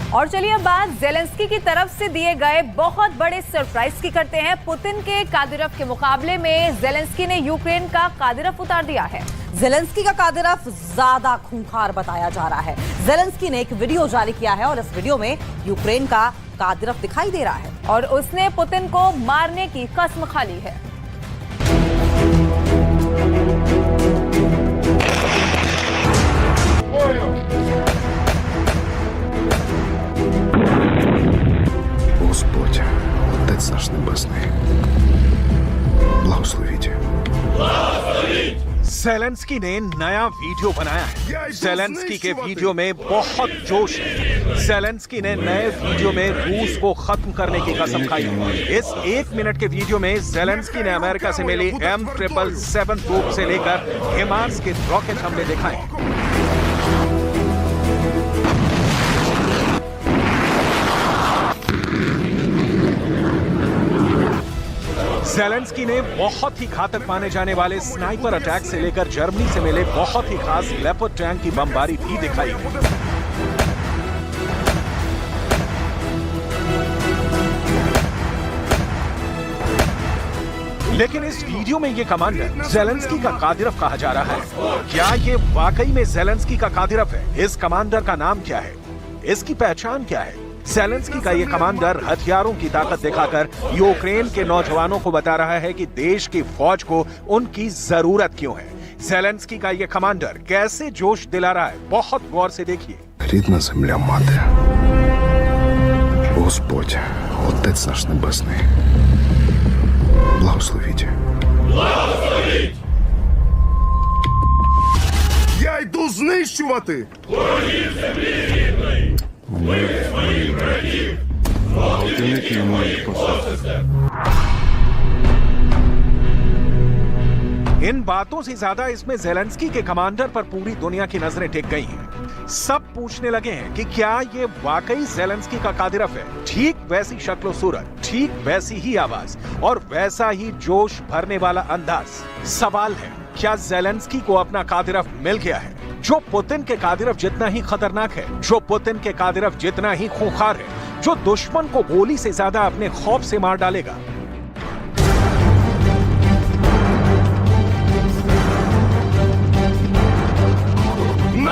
और चलिए अब बात जेलेंस्की की तरफ से दिए गए बहुत बड़े सरप्राइज की करते हैं। पुतिन के कादिरफ के मुकाबले में जेलेंस्की ने यूक्रेन का कादिरफ उतार दिया है। जेलेंस्की का कादिरफ ज्यादा खूंखार बताया जा रहा है। जेलेंस्की ने एक वीडियो जारी किया है और इस वीडियो में यूक्रेन का कादिरफ दिखाई दे रहा है और उसने पुतिन को मारने की कसम खा ली है। Господь, Отець наш Небесний, благословіть. जेलेंस्की ने नया वीडियो बनाया है। जेलेंस्की के वीडियो में बहुत जोश है। जेलेंस्की ने नए वीडियो में रूस को खत्म करने की कसम खाई है। इस 1 मिनट के वीडियो में जेलेंस्की ने अमेरिका से मिली M777 तोप से लेकर हिमार्स के रॉकेट हमले दिखाए। जेलेंस्की ने बहुत ही घातक माने जाने वाले स्नाइपर अटैक से लेकर जर्मनी से मिले बहुत ही खास लेपर्ड टैंक की बमबारी भी दिखाई है। लेकिन इस वीडियो में ये कमांडर जेलेंस्की का कादिरफ कहा जा रहा है। क्या ये वाकई में जेलेंस्की का कादिरफ है? इस कमांडर का नाम क्या है? इसकी पहचान क्या है? जेलेंस्की का ये कमांडर हथियारों की ताकत दिखाकर यूक्रेन के नौजवानों को बता रहा है कि देश की फौज को उनकी जरूरत क्यों है। जेलेंस्की का ये कमांडर कैसे जोश दिला रहा है, बहुत गौर से देखिए। Рідна земля мати, Господь, Отець наш Небесний, благословіть. Благословіть! Я йду знищувати! Ворогів землі рідної! Вбити моїх братів! Вогнівників моїх посестер! इन बातों से ज्यादा इसमें जेलेंस्की के कमांडर पर पूरी दुनिया की नजरें टिक गई हैं। सब पूछने लगे हैं कि क्या ये वाकई जेलेंस्की का कादिरफ है? ठीक वैसी शक्लो सूरत, ठीक वैसी ही आवाज और वैसा ही जोश भरने वाला अंदाज। सवाल है, क्या जेलेंस्की को अपना कादिरफ मिल गया है, जो पुतिन के कादिरफ जितना ही खतरनाक है, जो पुतिन के कादिरफ जितना ही खूंखार है, जो दुश्मन को गोली से ज्यादा अपने खौफ से मार डालेगा?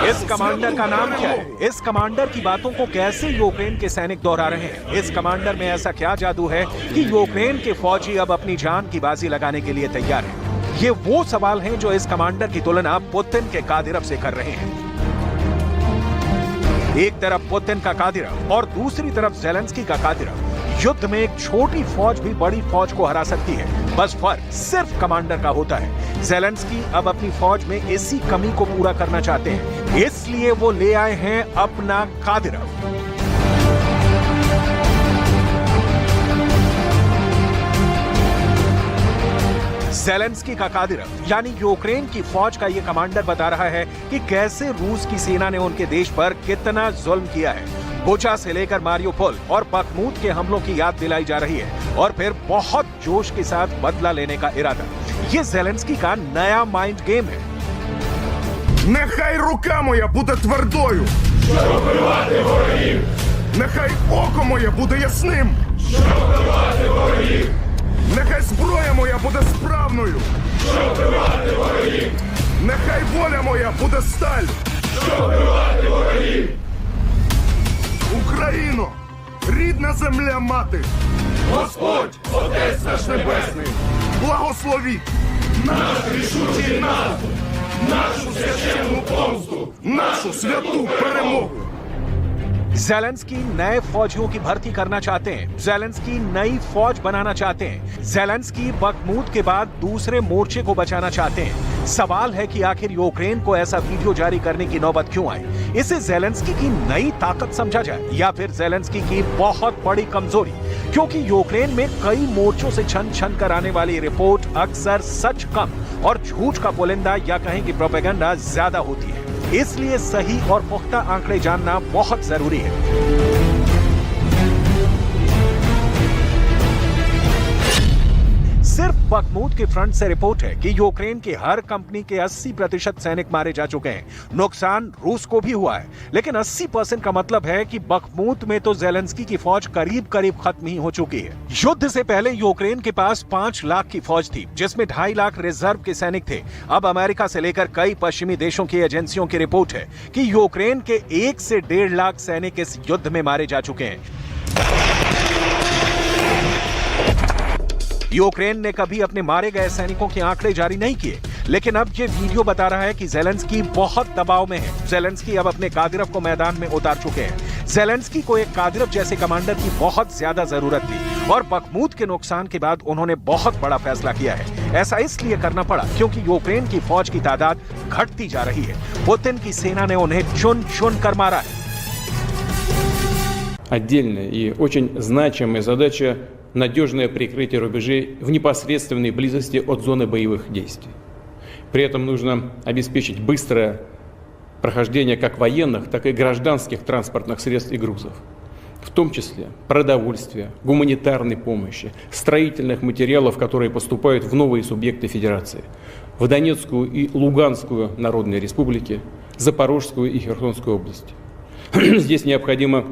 इस कमांडर का नाम क्या है? इस कमांडर की बातों को कैसे यूक्रेन के सैनिक दोहरा रहे हैं? इस कमांडर में ऐसा क्या जादू है कि यूक्रेन के फौजी अब अपनी जान की बाजी लगाने के लिए तैयार हैं? ये वो सवाल हैं जो इस कमांडर की तुलना पुतिन के कादिरफ से कर रहे हैं। एक तरफ पुतिन का कादिरफ और दूसरी तरफ जेलेंस्की का कादिरफ। युद्ध में एक छोटी फौज भी बड़ी फौज को हरा सकती है, बस फर्क सिर्फ कमांडर का होता है। जेलेंस्की अब अपनी फौज में इसी कमी को पूरा करना चाहते हैं, इसलिए वो ले आए हैं अपना कादिरफ। जेलेंस्की का कादिरफ यानी यूक्रेन की फौज का ये कमांडर बता रहा है कि कैसे रूस की सेना ने उनके देश पर कितना जुल्म किया है। बुचा से लेकर मारियोपोल और बखमूत के हमलों की याद दिलाई जा रही है और फिर बहुत जोश के साथ बदला लेने का इरादा। ये जेलेंस्की का नया माइंड गेम है। Нехай рука моя буде твердою, щоб вбивати ворогів. Нехай око моє буде ясним, щоб вбивати ворогів. Нехай зброя моя буде справною, щоб вбивати ворогів. Нехай воля моя буде сталь, щоб вбивати ворогів. Україно, рідна земля мати, Господь, Отець наш Небесний, благословіть наш рішучий наступ, нашу священну помсту, нашу святу перемогу. जेलेंस्की नए फौजियों की भर्ती करना चाहते हैं। जेलेंस्की नई फौज बनाना चाहते हैं। जेलेंस्की बखमूत के बाद दूसरे मोर्चे को बचाना चाहते हैं। सवाल है कि आखिर यूक्रेन को ऐसा वीडियो जारी करने की नौबत क्यों आई? इसे जेलेंस्की की नई ताकत समझा जाए या फिर जेलेंस्की की बहुत बड़ी कमजोरी? क्योंकि यूक्रेन में कई मोर्चों से छन छन कर आने वाली रिपोर्ट अक्सर सच कम और झूठ का पुलिंदा या कहें कि प्रोपेगेंडा ज्यादा होती है। इसलिए सही और पुख्ता आंकड़े जानना बहुत जरूरी है। सिर्फ बखमूत के फ्रंट से रिपोर्ट है कि यूक्रेन की हर कंपनी के 80% सैनिक मारे जा चुके हैं। नुकसान रूस को भी हुआ है, लेकिन 80% का मतलब है कि बखमूत में तो ज़ेलेंस्की की फौज करीब करीब खत्म ही हो चुकी है। युद्ध से पहले यूक्रेन के पास 5 लाख की फौज थी, जिसमें 2.5 लाख रिजर्व के सैनिक थे। अब अमेरिका से लेकर कई पश्चिमी देशों की एजेंसियों की रिपोर्ट है कि यूक्रेन के 1 से 1.5 लाख सैनिक इस युद्ध में मारे जा चुके हैं। यूक्रेन ने कभी अपने मारे गए सैनिकों के आंकड़े जारी नहीं किए, लेकिन अब ये वीडियो बता रहा है कि ज़ेलेंस्की बहुत दबाव में है। ज़ेलेंस्की अब अपने कादिरव को मैदान में उतार चुके हैं। ज़ेलेंस्की को एक कादिरव जैसे कमांडर की बहुत ज्यादा जरूरत थी और बखमूत के नुकसान के बाद उन्होंने बहुत बड़ा फैसला किया है। ऐसा इसलिए करना पड़ा क्योंकि यूक्रेन की फौज की तादाद घटती जा रही है। पुतिन की सेना ने उन्हें चुन चुन कर मारा है। Отдельная и очень значимая задача – надежное прикрытие рубежей в непосредственной близости от зоны боевых действий. При этом нужно обеспечить быстрое прохождение как военных, так и гражданских транспортных средств и грузов, в том числе продовольствия, гуманитарной помощи, строительных материалов, которые поступают в новые субъекты Федерации, в Донецкую и Луганскую народные республики, Запорожскую и Херсонскую области. Здесь необходимо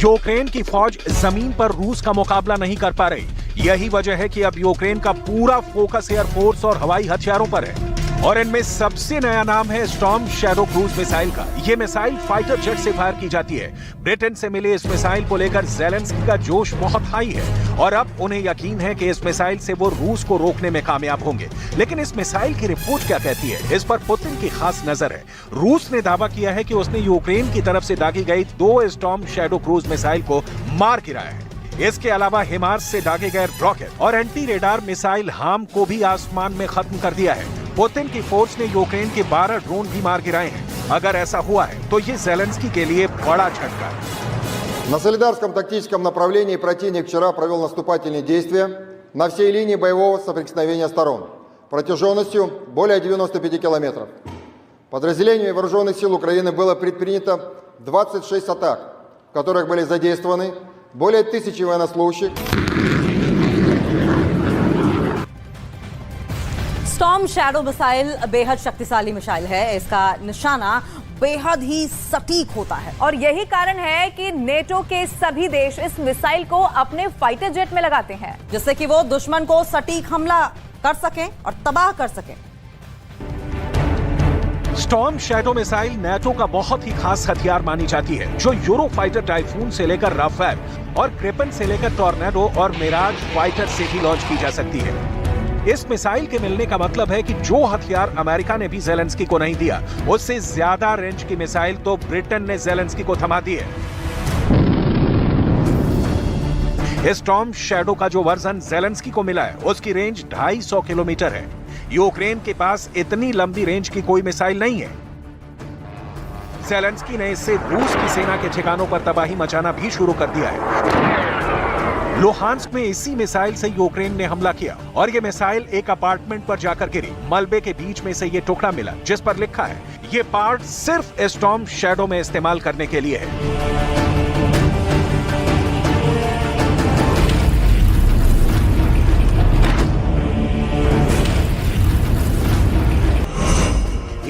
यूक्रेन की फौज जमीन पर रूस का मुकाबला नहीं कर पा रही। यही वजह है कि अब यूक्रेन का पूरा फोकस एयरफोर्स और हवाई हथियारों पर है और इनमें सबसे नया नाम है स्टॉर्म शैडो क्रूज मिसाइल का। यह मिसाइल फाइटर जेट से फायर की जाती है। ब्रिटेन से मिले इस मिसाइल को लेकर ज़ेलेंस्की का जोश बहुत हाई है और अब उन्हें यकीन है कि इस मिसाइल से वो रूस को रोकने में कामयाब होंगे। लेकिन इस मिसाइल की रिपोर्ट क्या कहती है, इस पर पुतिन की खास नजर है। रूस ने दावा किया है कि उसने यूक्रेन की तरफ से दागी गई 2 स्टॉर्म शैडो क्रूज मिसाइल को मार गिराया है। इसके अलावा हिमार्स से दागे गए रॉकेट और एंटी रेडार मिसाइल हाम को भी आसमान में खत्म कर दिया है। पुतिन की फोर्स ने यूक्रेन के 12 ड्रोन भी मार गिराए हैं। अगर ऐसा हुआ है तो ये ज़ेलेंस्की के लिए बड़ा झटका है। На Солидарском тактическом направлении противник вчера провел наступательные действия на всей линии боевого соприкосновения сторон протяженностью более 95 километров. Подразделениями вооруженных сил Украины было предпринято 26 атак, в которых были задействованы более 1000 военнослужащих. स्टॉर्म शैडो मिसाइल बेहद शक्तिशाली मिसाइल है। इसका निशाना बेहद ही सटीक होता है और यही कारण है कि नेटो के सभी देश इस मिसाइल को अपने फाइटर जेट में लगाते हैं, जिससे कि वो दुश्मन को सटीक हमला कर सकें और तबाह कर सकें। स्टॉर्म शैडो मिसाइल नेटो का बहुत ही खास हथियार मानी जाती है, जो यूरो फाइटर टाइफून से लेकर राफेल और ग्रिपेन से लेकर टॉर्नेडो और मिराज फाइटर से भी लॉन्च की जा सकती है। इस मिसाइल के मिलने का मतलब है कि जो हथियार अमेरिका ने भी ज़ेलेंस्की को नहीं दिया, उससे ज्यादा रेंज की मिसाइल तो ब्रिटेन ने ज़ेलेंस्की को थमा दी है। स्टॉर्म शैडो का जो वर्जन ज़ेलेंस्की को मिला है, उसकी रेंज 250 किलोमीटर है। यूक्रेन के पास इतनी लंबी रेंज की कोई मिसाइल नहीं है। ज़ेलेंस्की ने इससे रूस की सेना के ठिकानों पर तबाही मचाना भी शुरू कर दिया है। लुहांस्क में इसी मिसाइल से यूक्रेन ने हमला किया और ये मिसाइल एक अपार्टमेंट पर जाकर गिरी। मलबे के बीच में से ये टुकड़ा मिला जिस पर लिखा है ये पार्ट सिर्फ स्टॉर्म शैडो में इस्तेमाल करने के लिए है।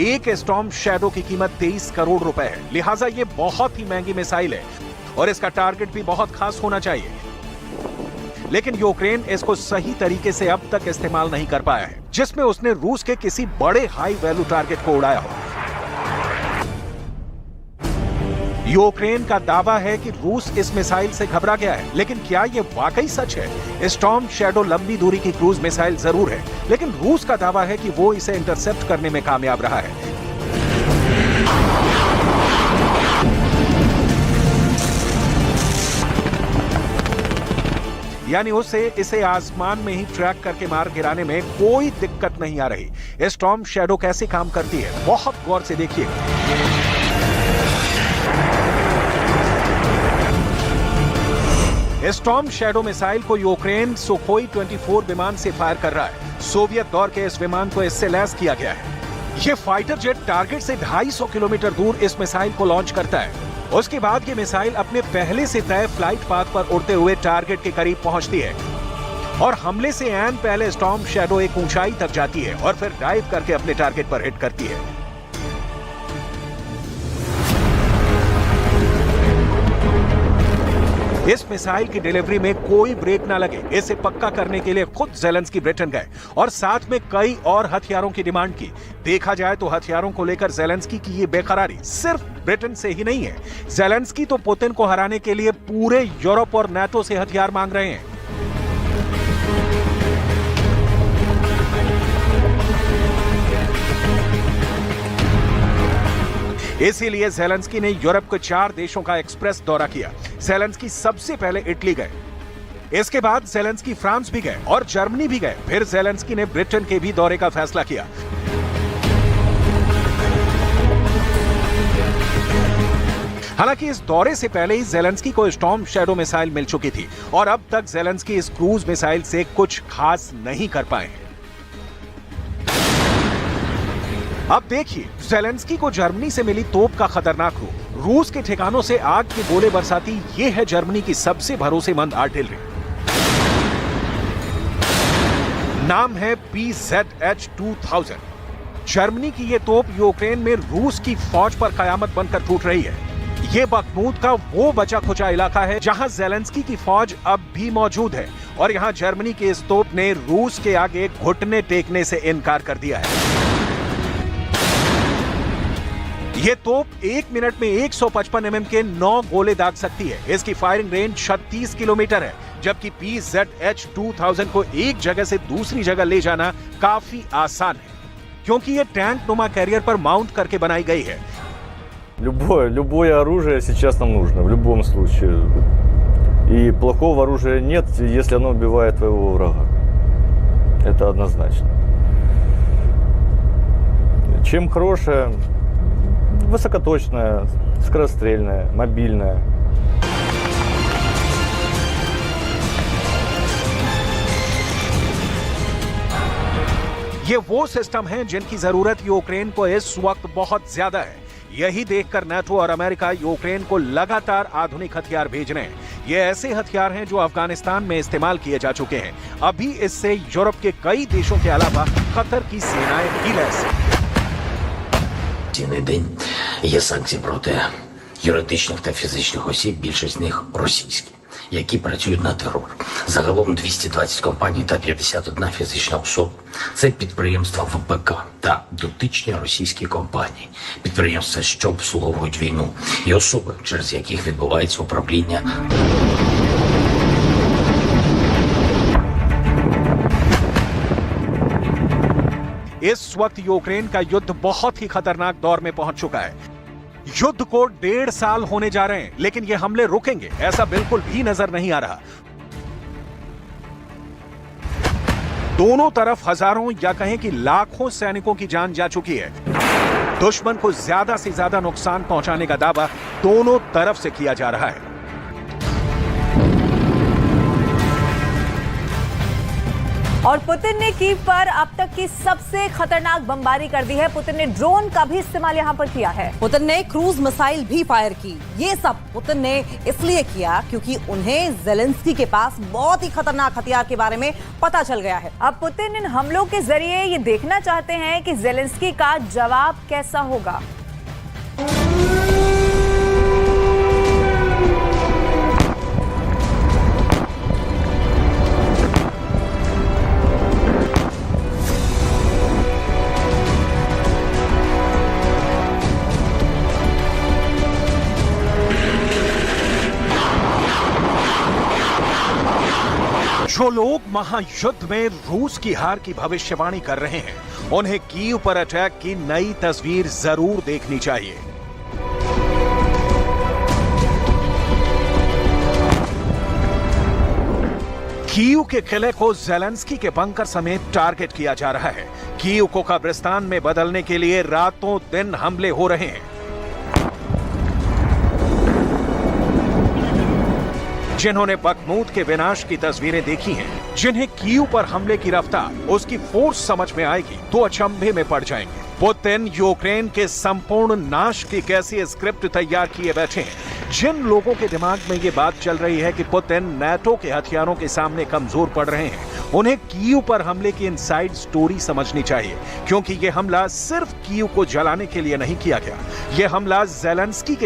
एक स्टॉर्म शैडो की कीमत 23 करोड़ रुपए है, लिहाजा ये बहुत ही महंगी मिसाइल है और इसका टारगेट भी बहुत खास होना चाहिए। लेकिन यूक्रेन इसको सही तरीके से अब तक इस्तेमाल नहीं कर पाया है, जिसमें उसने रूस के किसी बड़े हाई वैल्यू टारगेट को उड़ाया हो। यूक्रेन का दावा है कि रूस इस मिसाइल से घबरा गया है, लेकिन क्या यह वाकई सच है? स्टॉर्म शैडो लंबी दूरी की क्रूज मिसाइल जरूर है, लेकिन रूस का दावा है कि वो इसे इंटरसेप्ट करने में कामयाब रहा है। यानी उसे इसे आसमान में ही ट्रैक करके मार गिराने में कोई दिक्कत नहीं आ रही। स्टॉर्म शैडो कैसे काम करती है, बहुत गौर से देखिए। स्टॉर्म शैडो मिसाइल को यूक्रेन सुखोई 24 विमान से फायर कर रहा है। सोवियत दौर के इस विमान को इससे लैस किया गया है। यह फाइटर जेट टारगेट से 250 किलोमीटर दूर इस मिसाइल को लॉन्च करता है। उसके बाद ये मिसाइल अपने पहले से तय फ्लाइट पाथ पर उड़ते हुए टारगेट के करीब पहुंचती है और हमले से ऐन पहले स्टॉर्म शैडो एक ऊंचाई तक जाती है और फिर डाइव करके अपने टारगेट पर हिट करती है। इस मिसाइल की डिलीवरी में कोई ब्रेक ना लगे, इसे पक्का करने के लिए खुद ज़ेलेंस्की ब्रिटेन गए और साथ में कई और हथियारों की डिमांड की। देखा जाए तो हथियारों को लेकर ज़ेलेंस्की की ये बेकरारी सिर्फ ब्रिटेन से ही नहीं है। ज़ेलेंस्की तो पुतिन को हराने के लिए पूरे यूरोप और नाटो से हथियार मांग रहे हैं। इसीलिए ज़ेलेंस्की ने यूरोप के 4 देशों का एक्सप्रेस दौरा किया। ज़ेलेंस्की सबसे पहले इटली गए, इसके बाद ज़ेलेंस्की फ्रांस भी गए और जर्मनी भी गए। फिर ज़ेलेंस्की ने ब्रिटेन के भी दौरे का फैसला किया। हालांकि इस दौरे से पहले ही ज़ेलेंस्की को स्टॉर्म शैडो मिसाइल मिल चुकी थी और अब तक ज़ेलेंस्की इस क्रूज मिसाइल से कुछ खास नहीं कर पाए। अब देखिए, ज़ेलेंस्की को जर्मनी से मिली तोप का खतरनाक रूप। रूस के ठिकानों से आग के गोले बरसाती ये है जर्मनी की सबसे भरोसेमंद आर्टिलरी। नाम है PZH-2000। जर्मनी की ये तोप यूक्रेन में रूस की फौज पर कयामत बनकर टूट रही है। ये बखमूत का वो बचा खुचा इलाका है जहां ज़ेलेंस्की की फौज अब भी मौजूद है और यहां जर्मनी की इस तोप ने रूस के आगे घुटने टेकने से इनकार कर दिया है। ये तोप 1 मिनट में 155 mm के 9 गोले दाग सकती है। इसकी फायरिंग रेंज 36 किलोमीटर है, जबकि PZH-2000 को एक जगह से दूसरी जगह ले जाना काफी आसान है, क्योंकि ये टैंक नुमा कैरियर पर माउंट करके बनाई गई है। Любое оружие сейчас нам нужно, в любом случае. И плохого оружия нет, если оно убивает твоего врага. Это однозначно. Чем хорошее? Высокоточная, скорострельная, мобильная. ये वो सिस्टम हैं जिनकी जरूरत यूक्रेन को इस वक्त बहुत ज्यादा है। यही देखकर नाटो और अमेरिका यूक्रेन को लगातार आधुनिक हथियार भेज रहे हैं। ये ऐसे हथियार हैं जो अफगानिस्तान में इस्तेमाल किए जा चुके हैं। अभी इससे यूरोप के कई देशों के अलावा कतर की सेनाएं भी लैस हैं। Цінний день є санкції проти юридичних та фізичних осіб, більшість з них російські, які працюють на терор. Загалом 220 компаній та 51 фізична особа. Це підприємства ВПК та дотичні російські компанії, підприємства, що обслуговують війну, і особи, через яких відбувається управління. इस वक्त यूक्रेन का युद्ध बहुत ही खतरनाक दौर में पहुंच चुका है। युद्ध को 1.5 साल होने जा रहे हैं, लेकिन ये हमले रुकेंगे ऐसा बिल्कुल भी नजर नहीं आ रहा। दोनों तरफ हजारों या कहें कि लाखों सैनिकों की जान जा चुकी है। दुश्मन को ज्यादा से ज्यादा नुकसान पहुंचाने का दावा दोनों तरफ से किया जा रहा है। और पुतिन ने कीव पर अब तक की सबसे खतरनाक बमबारी कर दी है। पुतिन ने ड्रोन का भी इस्तेमाल यहां पर किया है। पुतिन ने क्रूज मिसाइल भी फायर की। ये सब पुतिन ने इसलिए किया क्योंकि उन्हें ज़ेलेंस्की के पास बहुत ही खतरनाक हथियार के बारे में पता चल गया है। अब पुतिन इन हमलों के जरिए ये देखना चाहते हैं कि ज़ेलेंस्की का जवाब कैसा होगा। जो लोग महायुद्ध में रूस की हार की भविष्यवाणी कर रहे हैं, उन्हें कीव पर अटैक की नई तस्वीर जरूर देखनी चाहिए। कीव के किले को ज़ेलेंस्की के बंकर समेत टारगेट किया जा रहा है। कीव को कब्रिस्तान में बदलने के लिए रातों दिन हमले हो रहे हैं। जिन्होंने बखमूत के विनाश की तस्वीरें देखी हैं, जिन्हें कीव पर हमले की रफ्तार, उसकी फोर्स समझ में आएगी तो अचंभे में पड़ जाएंगे। पुतिन यूक्रेन के संपूर्ण नाश की कैसी स्क्रिप्ट तैयार किए बैठे हैं। जिन लोगों के दिमाग में ये बात चल रही है कि पुतिन नाटो के हथियारों के सामने कमजोर पड़ रहे हैं, उन्हें कीव पर हमले की इनसाइड स्टोरी समझनी चाहिए, क्योंकि ये हमला सिर्फ कीव को जलाने के लिए नहीं किया गया। ये हमला ज़ेलेंस्की के